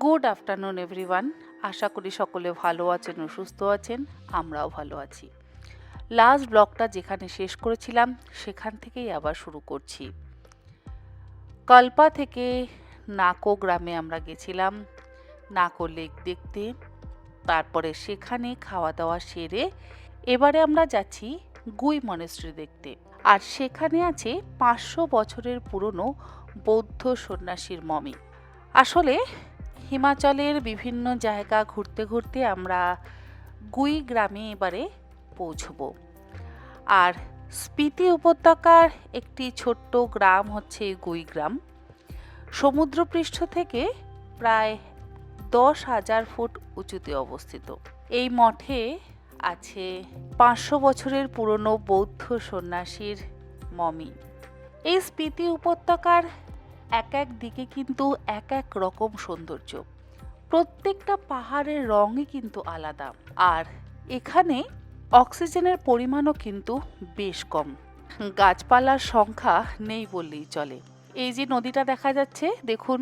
Good afternoon everyone. আশা করি সকলে ভালো আছেন ও সুস্থ আছেন। আমরাও ভালো আছি। লাস্ট ব্লগটা যেখানে শেষ করেছিলাম সেখান থেকেই আবার শুরু করছি। কল্পা থেকে নাকো গ্রামে আমরা গেছিলাম নাকো লেক দেখতে। তারপরে সেখানে খাওয়া দাওয়া সেরে এবারে আমরা যাচ্ছি গুই মনেস্ট্রি দেখতে। আর সেখানে আছে 500 বছরের পুরনো বৌদ্ধ সন্ন্যাসীর মমি। আসলে হিমাচলের বিভিন্ন জায়গা ঘুরতে ঘুরতে আমরা গুই গ্রামে এবারে পৌঁছব। আর স্পিতি উপত্যকার একটি ছোট্ট গ্রাম হচ্ছে গুই গ্রাম। সমুদ্রপৃষ্ঠ থেকে প্রায় 10,000 ফুট উঁচুতে অবস্থিত। এই মঠে আছে 500 বছরের পুরনো বৌদ্ধ সন্ন্যাসীর মমি। এই স্পিতি উপত্যকার এক এক দিকে কিন্তু এক এক রকম সৌন্দর্য। প্রত্যেকটা পাহাড়ের রঙই কিন্তু আলাদা। আর এখানে অক্সিজেনের পরিমাণও কিন্তু বেশ কম। গাছপালার সংখ্যা নেই বললেই চলে। এই যে নদীটা দেখা যাচ্ছে, দেখুন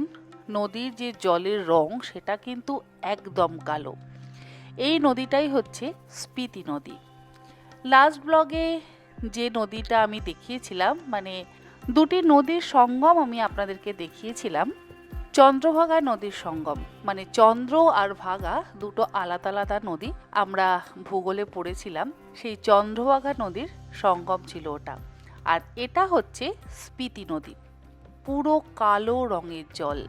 নদীর যে জলের রং সেটা কিন্তু একদম কালো। এই নদীটাই হচ্ছে স্পিতি নদী। লাস্ট ব্লগে যে নদীটা আমি দেখিয়েছিলাম, মানে দুটি নদীর সঙ্গম আমি আপনাদেরকে দেখিয়েছিলাম। চন্দ্রভাগা নদীর সঙ্গম, মানে চন্দ্র আর ভাগা দুটো আলাদা আলাদা নদী আমরা ভূগোলে পড়েছিলাম। সেই চন্দ্রভাগা নদীর সঙ্গম ছিল ওটা। আর এটা হচ্ছে স্পিতি নদী, পুরো কালো রঙের জল।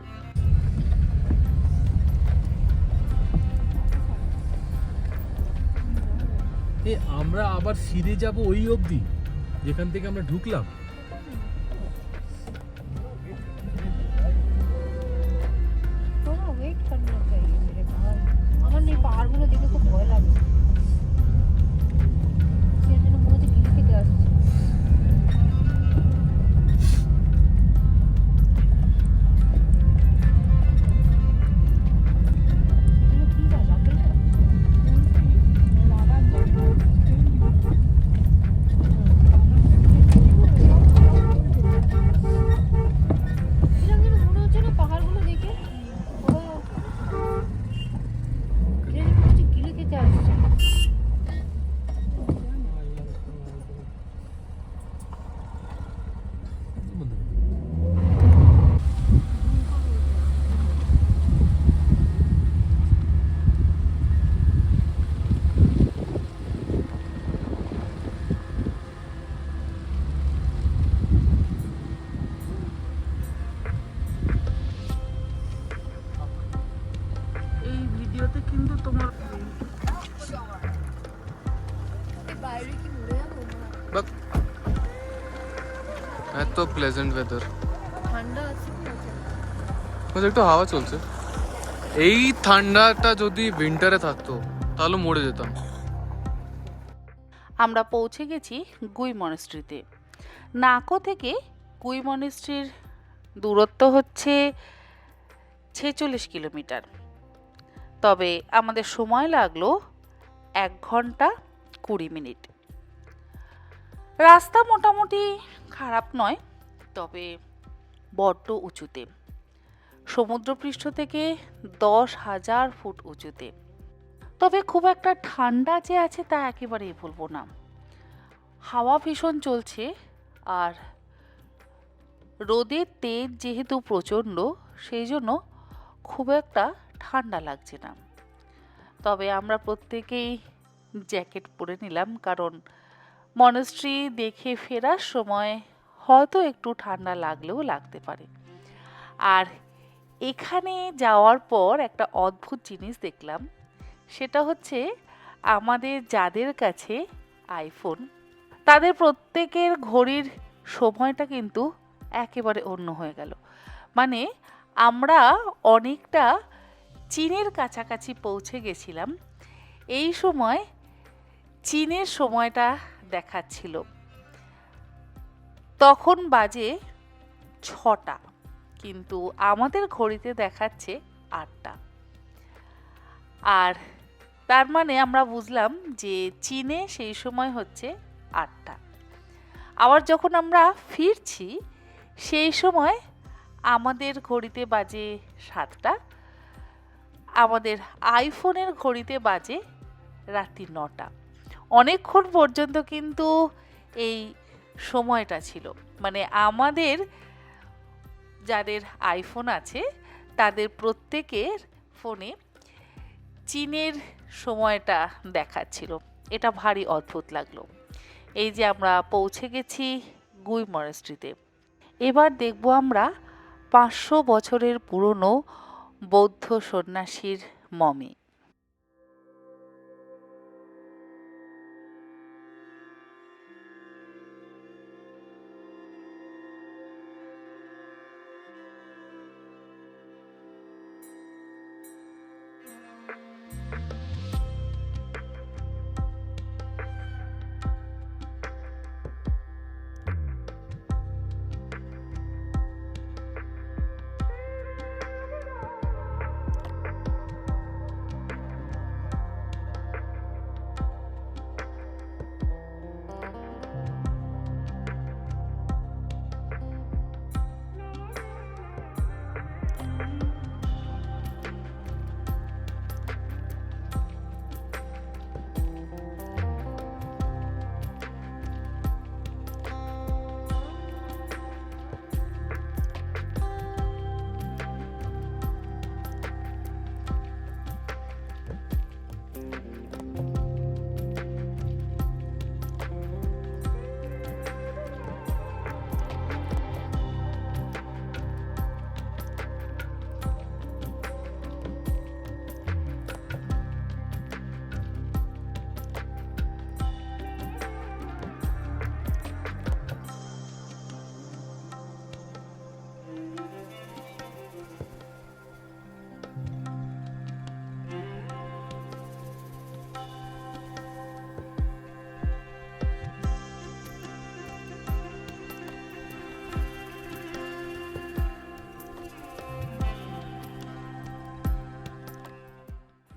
আমরা আবার ফিরে যাব ওই অবধি যেখান থেকে আমরা ঢুকলাম। थोड़ा वेट करना चाहिए मेरे भाई। আমার এই পাহাড়গুলো দেখে খুব ভয় লাগে। সেজন্য মনে হচ্ছে গিলি থেকে আসছে। এগুলো কি গাছ? আপেল গাছ? এরকম যেন মনে হচ্ছে না পাহাড়গুলো দেখে মনে হচ্ছে গিলি খেতে আসছে। এই ভিডিওতে কিন্তু তোমার বাইরে কি মরে যাবো? বাট এত প্লেজেন্ট ওয়েদার, ঠান্ডা আছে কি আছে? মানে একটু হাওয়া চলছে। এই ঠান্ডাটা যদি উইন্টারে থাকতো তাহলে মরে যেতাম। আমরা পৌঁছে গেছি গুই মনেস্ট্রিতে। নাকো থেকে গুই মনেস্ট্রির দূরত্ব হচ্ছে 46 কিলোমিটার। তবে আমাদের সময় লাগলো 1 ঘন্টা 20 মিনিট। রাস্তা মোটামুটি খারাপ নয়, তবে বড্ড উঁচুতে। সমুদ্রপৃষ্ঠ থেকে 10,000 ফুট উঁচুতে। তবে খুব একটা ঠান্ডা যে আছে তা একেবারেই বলবো না। হাওয়া ভীষণ চলছে, আর রোদের তেজ যেহেতু প্রচণ্ড, সেই জন্য খুব একটা ঠান্ডা লাগছে না। তবে আমরা প্রত্যেকেই জ্যাকেট পরে নিলাম, কারণ মনেস্ট্রি দেখে ফেরার সময় হয়তো একটু ঠান্ডা লাগলেও লাগতে পারে। আর এখানে যাওয়ার পর একটা অদ্ভুত জিনিস দেখলাম, সেটা হচ্ছে আমাদের যাদের কাছে আইফোন, তাদের প্রত্যেকের ঘড়ির সময়টা কিন্তু একেবারে অন্য হয়ে গেল। মানে আমরা অনেকটা চীনের কাছাকাছি পৌঁছে গেছিলাম। এই সময় চীনের সময়টা দেখাচ্ছিল, তখন বাজে 6টা, কিন্তু আমাদের ঘড়িতে দেখাচ্ছে 8টা। আর তার মানে আমরা বুঝলাম যে চীনে সেই সময় হচ্ছে 8টা। আবার যখন আমরা ফিরছি সেই সময় আমাদের ঘড়িতে বাজে 7টা, আমাদের আইফোনের ঘড়িতে বাজে রাত্রি 9টা। অনেকক্ষণ পর্যন্ত কিন্তু এই সময়টা ছিল, মানে আমাদের যাদের আইফোন আছে তাদের প্রত্যেকের ফোনে চীনের সময়টা দেখাচ্ছিল। এটা ভারী অদ্ভুত লাগলো। এই যে আমরা পৌঁছে গেছি গুই মনাস্ট্রিতে। এবার দেখব আমরা 500 বছরের পুরনো বৌদ্ধ সন্ন্যাসীর মমি।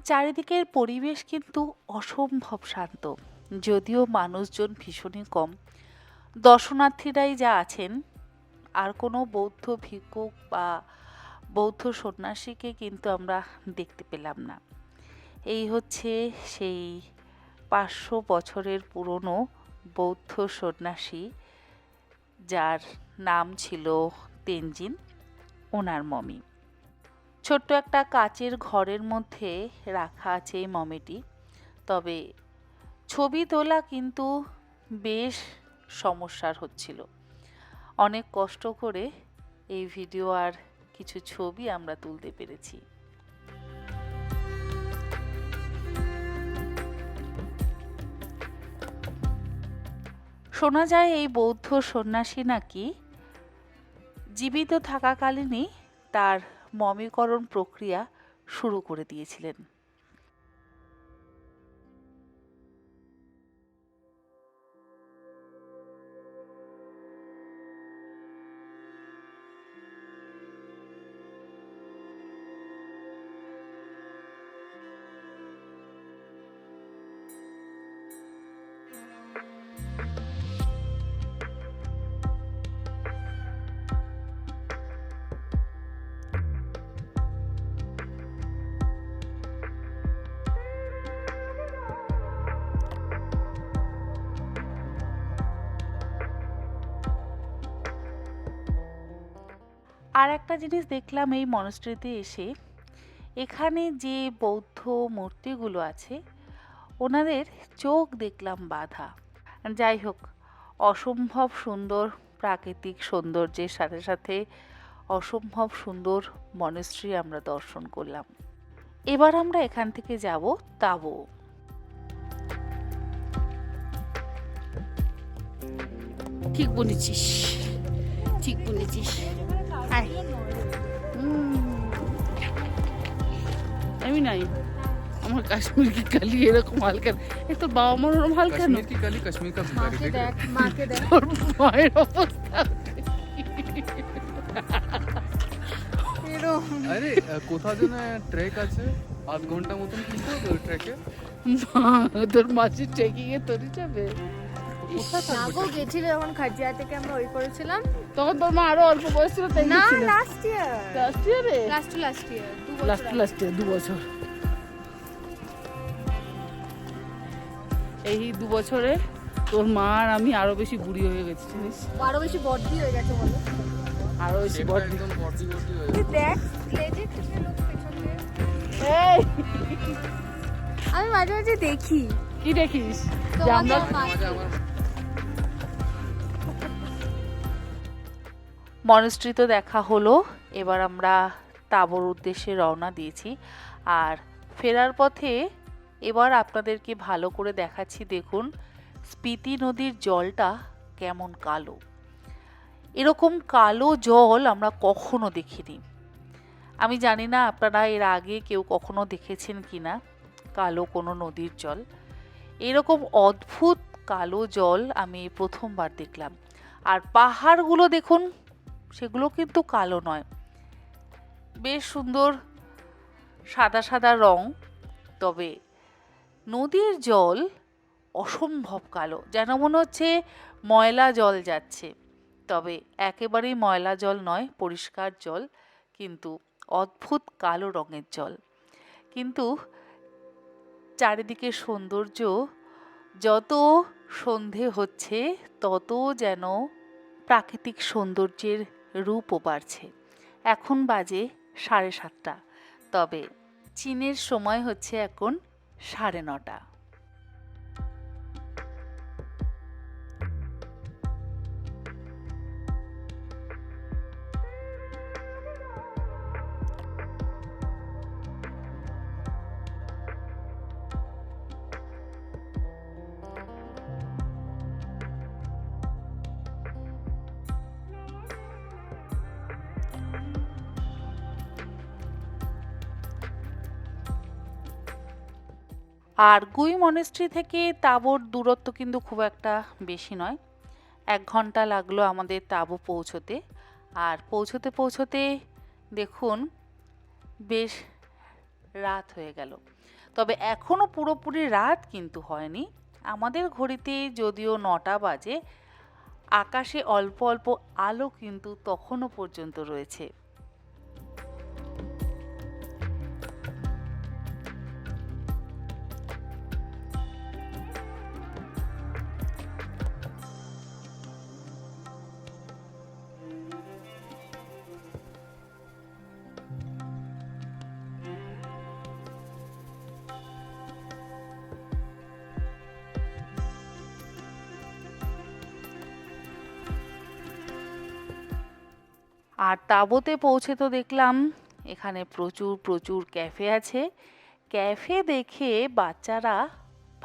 চারিদিকের পরিবেশ কিন্তু অসম্ভব শান্ত, যদিও মানুষজন ভীষণই কম। দর্শনার্থীরাই যা আছেন, আর কোনো বৌদ্ধ ভিক্ষুক বা বৌদ্ধ সন্ন্যাসীকে কিন্তু আমরা দেখতে পেলাম না। এই হচ্ছে সেই 500 বছরের পুরনো বৌদ্ধ সন্ন্যাসী, যার নাম ছিল তেনজিন, ওনার মমি। ছোট্ট একটা কাচের ঘরের মধ্যে রাখা আছে এই মমিটি। তবে ছবি তোলা কিন্তু বেশ সমস্যার হচ্ছিল। অনেক কষ্ট করে এই ভিডিও আর কিছু ছবি আমরা তুলতে পেরেছি। শোনা যায় এই বৌদ্ধ সন্ন্যাসী নাকি জীবিত থাকাকালীনই তার মমিকরণ প্রক্রিয়া শুরু করে দিয়েছিলেন। আর একটা জিনিস দেখলাম এই মনাস্ট্রিতে এসে, এখানে যে বৌদ্ধ মূর্তিগুলো আছে ওনাদের চোখ দেখলাম বাঁধা। যাই হোক, অসম্ভব সুন্দর প্রাকৃতিক সৌন্দর্যের সাথে সাথে অসম্ভব সুন্দর মনাস্ট্রি আমরা দর্শন করলাম। এবার আমরা এখান থেকে যাব তাবো। ঠিক বলেছিস, ঠিক বলেছিস। আয়। আমি নাই, আমার কাশ্মীর কি কালি এরকম হালকা, এই তোর বাবা মার ওরকম হালকা কেন? कश्मीर की काली कश्मीर का भिखारी देख रहे हो? মাকে দেখ তোর মায়ের অবস্থা এরকম। আরে কোথাও যেন ট্রেক আছে, আধ ঘন্টা মতন, কিন্তু ট্রেকে মা, তোর মাসির ট্রেকিং এ তোরই যাবে? কোথায় থাকবো? আগেও গেছিল যখন খাজিয়া থেকে আমরা ওই করেছিলাম। তখন তোর মা আরো অল্প বয়স ছিল তাই না গেছিলে? লাস্ট ইয়ার, লাস্ট ইয়ারে লাস্ট ইয়ার 2 বছর লাস্ট আগে। লাস্টে 2 বছর। এই 2 বছরে তোর মা আর আমি আরো বেশি বুড়ি হয়ে গেছি জানিস, আরো বেশি বডি হয়ে গেছে বলো। আরো বেশি বড়। একদম বডি বডি হয়ে তুই দেখ লেজে থেকে লোক পেছন দিয়ে। এই আমি মাঝে মাঝে দেখি কি দেখিস যে তোমাকে আমরা আর মাকে। মনস্ট্রি তো দেখা হলো, এবার আমরা তাঁবুর উদ্দেশ্যে রওনা দিয়েছি। আর ফেরার পথে এবার আপনাদেরকে ভালো করে দেখাচ্ছি, দেখুন স্পিতি নদীর জলটা কেমন কালো। এরকম কালো জল আমরা কখনো দেখিনি। আমি জানি না আপনারা এর আগে কেউ কখনো দেখেছেন কিনা কালো কোনো নদীর জল। এরকম অদ্ভুত কালো জল আমি প্রথমবার দেখলাম। আর পাহাড়গুলো দেখুন, সেগুলো কিন্তু কালো নয়, বেশ সুন্দর সাদা সাদা রং। তবে নদীর জল অসম্ভব কালো, যেন মনে হচ্ছে ময়লা জল যাচ্ছে। তবে একেবারেই ময়লা জল নয়, পরিষ্কার জল, কিন্তু অদ্ভুত কালো রঙের জল। কিন্তু চারিদিকে সৌন্দর্য, যত সন্ধে হচ্ছে তত যেন প্রাকৃতিক সৌন্দর্যের রূপও বাড়ছে। এখন বাজে 7:30, তবে চীনের সময় হচ্ছে এখন 9:30। আর গুই মনেস্ট্রি থেকে তাঁবুর দূরত্ব কিন্তু খুব একটা বেশি নয়, 1 ঘন্টা লাগলো আমাদের তাঁবু পৌঁছতে। আর পৌঁছতে পৌঁছতে দেখুন বেশ রাত হয়ে গেল। তবে এখনও পুরোপুরি রাত কিন্তু হয়নি। আমাদের ঘড়িতে যদিও 9টা বাজে, আকাশে অল্প অল্প আলো কিন্তু তখনও পর্যন্ত রয়েছে। আর তাঁবুতে পৌঁছে তো দেখলাম এখানে প্রচুর প্রচুর ক্যাফে আছে। ক্যাফে দেখে বাচ্চারা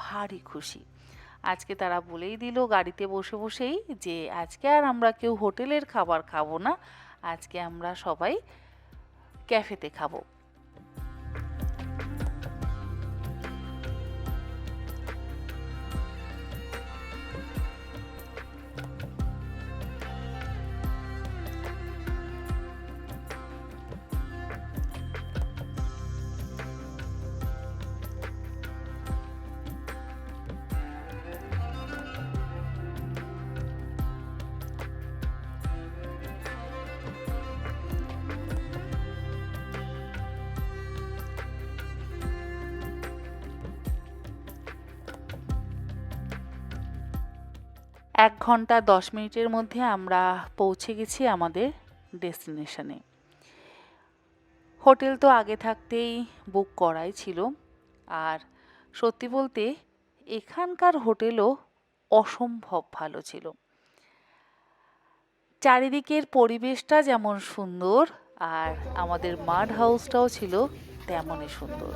ভারী খুশি। আজকে তারা বলেই দিল গাড়িতে বসে বসেই যে আজকে আর আমরা কেউ হোটেলের খাবার খাবো না, আজকে আমরা সবাই ক্যাফেতে খাবো। এক ঘন্টা 10 মিনিটের মধ্যে আমরা পৌঁছে গেছি আমাদের ডেস্টিনেশনে। হোটেল তো আগে থাকতেই বুক করাই ছিল। আর সত্যি বলতে এখানকার হোটেলও অসম্ভব ভালো ছিল। চারিদিকের পরিবেশটা যেমন সুন্দর, আর আমাদের মাড হাউসটাও ছিল তেমনই সুন্দর।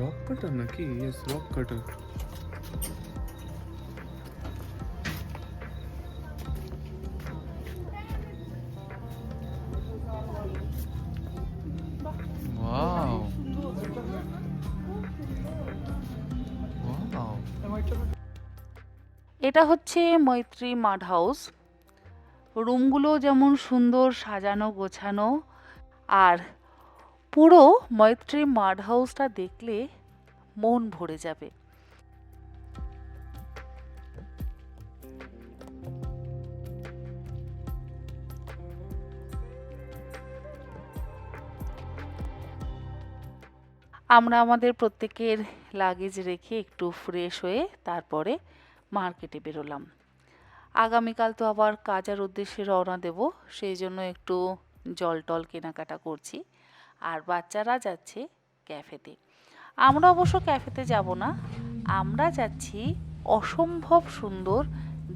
রক কাটার নাকি? ইয়েস, রক কাটার। ওয়াও, এটা হচ্ছে মৈত্রী মাড হাউস। রুমগুলো যেমন সুন্দর সাজানো গোছানো, আর পুরো মৈত্রী মাড হাউসটা দেখলে মন ভরে যাবে। আমরা আমাদের প্রত্যেকের লাগেজ রেখে একটু ফ্রেশ হয়ে তারপরে মার্কেটে বেরোলাম। আগামীকাল তো আবার কাজার উদ্দেশ্যে রওনা দেব, সেই জন্য একটু জল টল কেনাকাটা করছি। আর বাচ্চারা যাচ্ছে ক্যাফেতে। আমরা অবশ্য ক্যাফেতে যাব না, আমরা যাচ্ছি অসম্ভব সুন্দর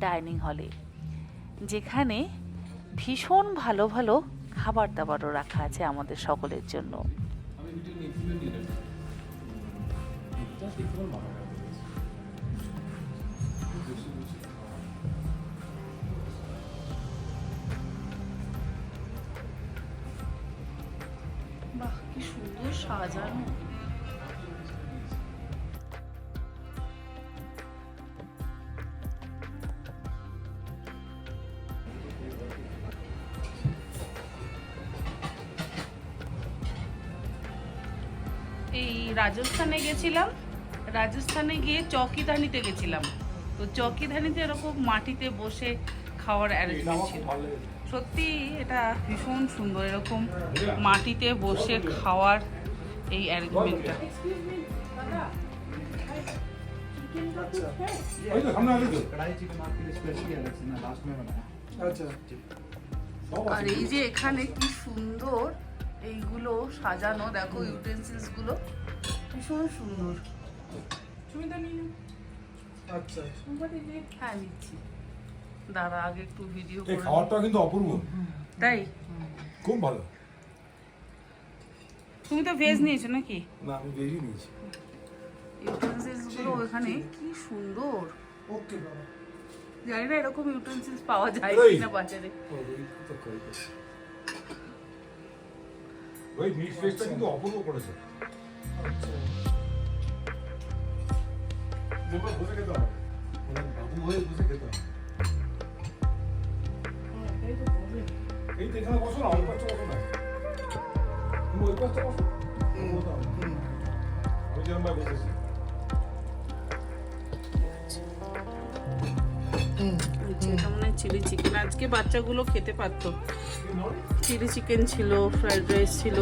ডাইনিং হলে, যেখানে ভীষণ ভালো ভালো খাবার দাবারও রাখা আছে আমাদের সকলের জন্য। বাহ, কি সুন্দর সাজানো। এই রাজস্থানে গেছিলাম, রাজস্থানে গিয়ে চৌকিদানিতে গেছিলাম। তো চৌকিদানিতে এরকম মাটিতে বসে খাওয়ার অ্যারেঞ্জমেন্ট ছিল। সত্যি এটা ভীষণ সুন্দর, এরকম মাটিতে বসে খাওয়ার এই অ্যারেঞ্জমেন্টটা। আর এই যে এখানে কি সুন্দর এইগুলো সাজানো, দেখো ইউটেন্সিলস গুলো ভীষণ সুন্দর। হ্যাঁ নিচ্ছি, দাঁড়া আগে একটু ভিডিও করে। খাবারটা কিন্তু অপূর্ব, তাই খুব ভালো। তুমি তো ভেজ নিয়েছো নাকি? না, আমি ভেজই নিয়েছি। ইউটেন্সিলস গুলো ওখানে কি সুন্দর। জানি না এরকম ইউটেন্সিলস পাওয়া যায় কিনা বাজারে। ওই মিক্স ফেসটা কিন্তু অপূর্ব করেছে। বসে খেতে হবে, বাবু হয়ে বসে খেতে হবে। এই তো এখানে বসো না, ওই পাশটা বসো না, তুমি ওই পাশটা বসো। আমি যেরকম ভাই বসেছি। এটা মনে হয় চিলি চিকেন, আজকে বাচ্চাগুলো খেতে পারতো। চিলি চিকেন ছিল, ফ্রাইড রাইস ছিল।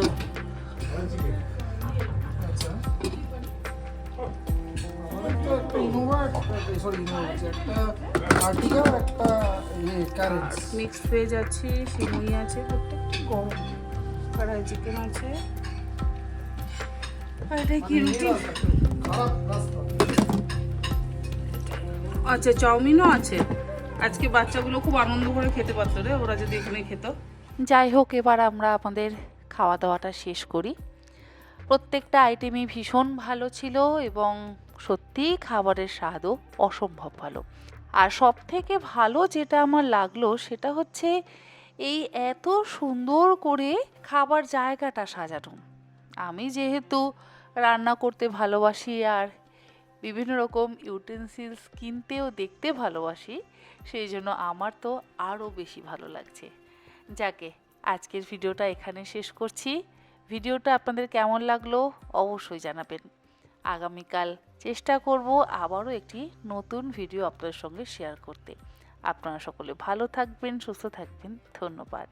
মিক্সড ভেজ আছে, সিমুই আছে, প্রত্যেকটা গরম। কড়াই চিকেন আছে। আর এটা কি রুটি? আচ্ছা, চাউমিনও আছে। আজকে বাচ্চাগুলো খুব আনন্দ করে খেতে পারতো রে, ওরা যদি এখানে খেত। যাই হোক, এবার আমরা আমাদের খাওয়া দাওয়াটা শেষ করি। প্রত্যেকটা আইটেমই ভীষণ ভালো ছিল এবং সত্যিই খাবারের স্বাদও অসম্ভব ভালো। আর সব থেকে ভালো যেটা আমার লাগলো সেটা হচ্ছে এই এত সুন্দর করে খাবার জায়গাটা সাজানো। আমি যেহেতু রান্না করতে ভালোবাসি আর বিভিন্ন রকম ইউটেন্সিলস কিনতেও দেখতে ভালোবাসি, সেই জন্য আমার তো আরও বেশি ভালো লাগছে। যাকে আজকের ভিডিওটা এখানে শেষ করছি। ভিডিওটা আপনাদের কেমন লাগলো অবশ্যই জানাবেন। আগামীকাল চেষ্টা করব আবারও একটি নতুন ভিডিও আপনাদের সঙ্গে শেয়ার করতে। আপনারা সকলে ভালো থাকবেন, সুস্থ থাকবেন। ধন্যবাদ।